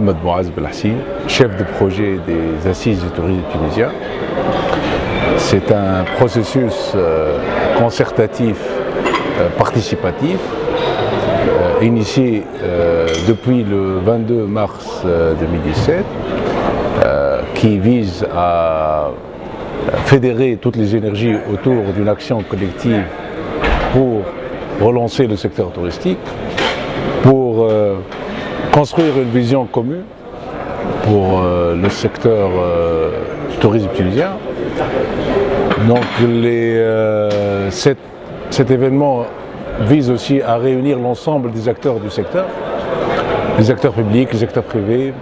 Mohamed Bouaz Belhassin, chef de projet des Assises du tourisme tunisien. C'est un processus concertatif, participatif, initié depuis le 22 mars 2017, qui vise à fédérer toutes les énergies autour d'une action collective pour relancer le secteur touristique, pour construire une vision commune pour le secteur du tourisme tunisien. Donc cet événement vise aussi à réunir l'ensemble des acteurs du secteur, les acteurs publics, les acteurs privés,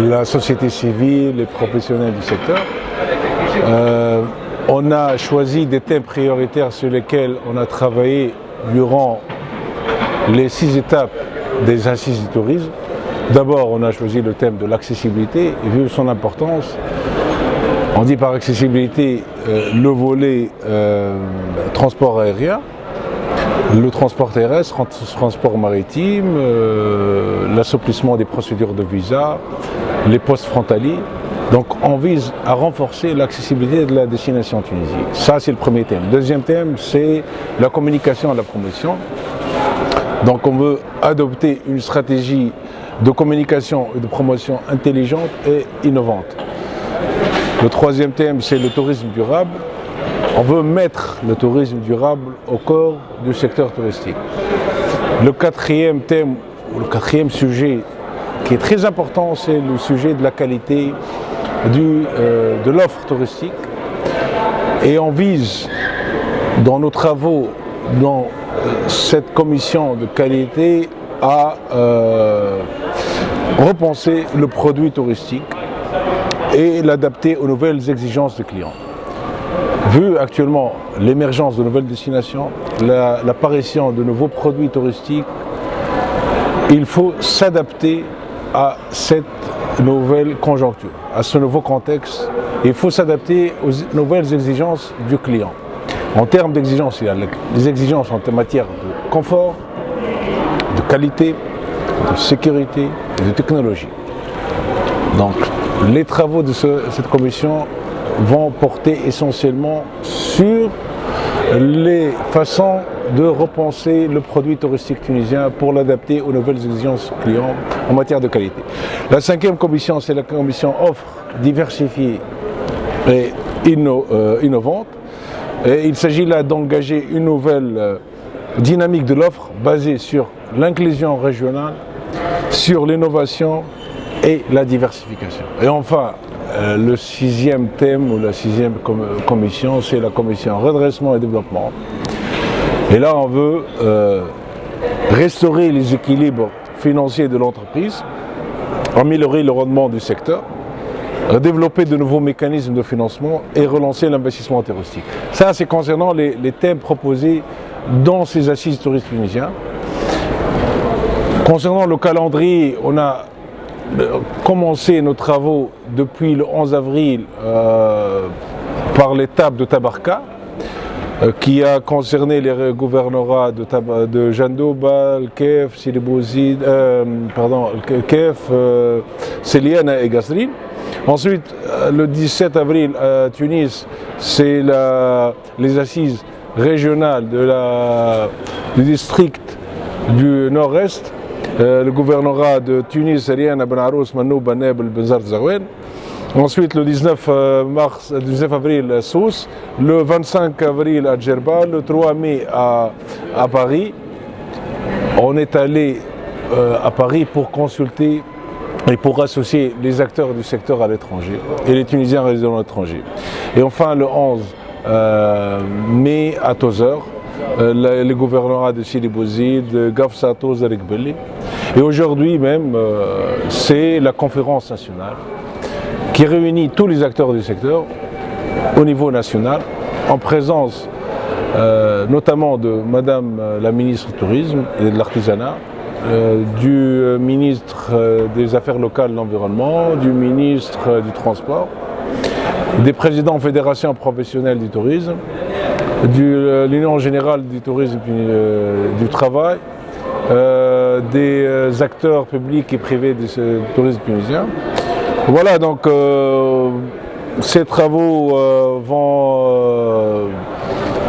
la société civile, les professionnels du secteur. On a choisi des thèmes prioritaires sur lesquels on a travaillé durant les 6 étapes des assises du tourisme. D'abord, on a choisi le thème de l'accessibilité, et vu son importance, on dit par accessibilité le volet transport aérien, le transport terrestre, le transport maritime, l'assouplissement des procédures de visa, les postes frontaliers. Donc on vise à renforcer l'accessibilité de la destination Tunisie. Ça, c'est le premier thème. Le deuxième thème, c'est la communication et la promotion. Donc on veut adopter une stratégie de communication et de promotion intelligente et innovante. Le troisième thème, c'est le tourisme durable. On veut mettre le tourisme durable au cœur du secteur touristique. Le quatrième thème, ou le quatrième sujet qui est très important, c'est le sujet de la qualité de l'offre touristique. Et on vise, dans nos travaux, dans cette commission de qualité, à repenser le produit touristique et l'adapter aux nouvelles exigences des clients. Vu actuellement l'émergence de nouvelles destinations, l'apparition de nouveaux produits touristiques, il faut s'adapter à cette nouvelle conjoncture, à ce nouveau contexte. Il faut s'adapter aux nouvelles exigences du client. En termes d'exigences, il y a les exigences en matière de confort, de qualité, de sécurité et de technologie. Donc, les travaux de cette commission vont porter essentiellement sur les façons de repenser le produit touristique tunisien pour l'adapter aux nouvelles exigences clients en matière de qualité. La cinquième commission, c'est la commission offre diversifiée et innovante. Et il s'agit là d'engager une nouvelle dynamique de l'offre basée sur l'inclusion régionale, sur l'innovation et la diversification. Et enfin, le sixième thème ou la sixième commission, c'est la commission redressement et développement. Et là, on veut restaurer les équilibres financiers de l'entreprise, améliorer le rendement du secteur, développer de nouveaux mécanismes de financement et relancer l'investissement touristique. Ça, c'est concernant les thèmes proposés dans ces assises touristes tunisiens. Concernant le calendrier, on a commencé nos travaux depuis le 11 avril par l'étape de Tabarka, qui a concerné les gouvernorats de Jandouba, Kef, Sidi Bouzid, Kef, Seliana et Gasserine. Ensuite, le 17 avril à Tunis, c'est les assises régionales du district du Nord-Est. Le gouvernorat de Tunis, Riana Ben Arous, Manou, Baneb, Benzart Zawen. Ensuite, le 19 avril, Sousse. Le 25 avril, à Djerba. Le 3 mai, à Paris. On est allé à Paris pour consulter et pour associer les acteurs du secteur à l'étranger et les Tunisiens résidant à l'étranger. Et enfin, le 11 mai, à Tozeur. Les gouvernorats de Sidi Bouzid, de Gafsato, Zarik Belli. Et aujourd'hui même, c'est la conférence nationale qui réunit tous les acteurs du secteur au niveau national, en présence notamment de Madame la ministre du Tourisme et de l'Artisanat, du ministre des Affaires locales et de l'Environnement, du ministre du Transport, des présidents fédérations professionnelles du tourisme, de l'Union générale du tourisme du travail des acteurs publics et privés du tourisme tunisien. Voilà, donc ces travaux vont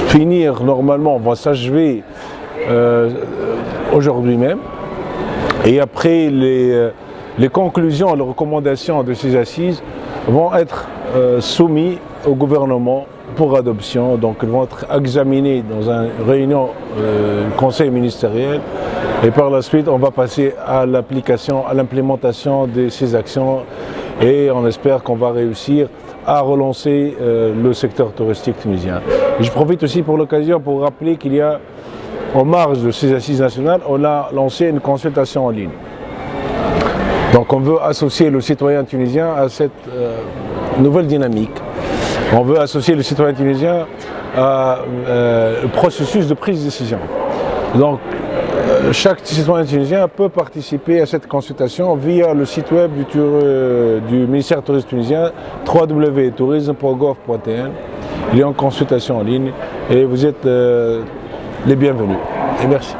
finir normalement, vont s'achever aujourd'hui même. Et après, les conclusions, les recommandations de ces assises vont être soumises au gouvernement pour adoption. Donc, elles vont être examinées dans une réunion du conseil ministériel. Et par la suite, on va passer à l'application, à l'implémentation de ces actions. Et on espère qu'on va réussir à relancer le secteur touristique tunisien. Et je profite aussi pour l'occasion pour rappeler qu'il y a, en marge de ces assises nationales, on a lancé une consultation en ligne. Donc on veut associer le citoyen tunisien à cette nouvelle dynamique. On veut associer le citoyen tunisien au processus de prise de décision. Donc chaque citoyen tunisien peut participer à cette consultation via le site web du ministère du Tourisme tunisien, www.tourisme.gov.tn. Il y a une consultation en ligne et vous êtes les bienvenus. Et merci.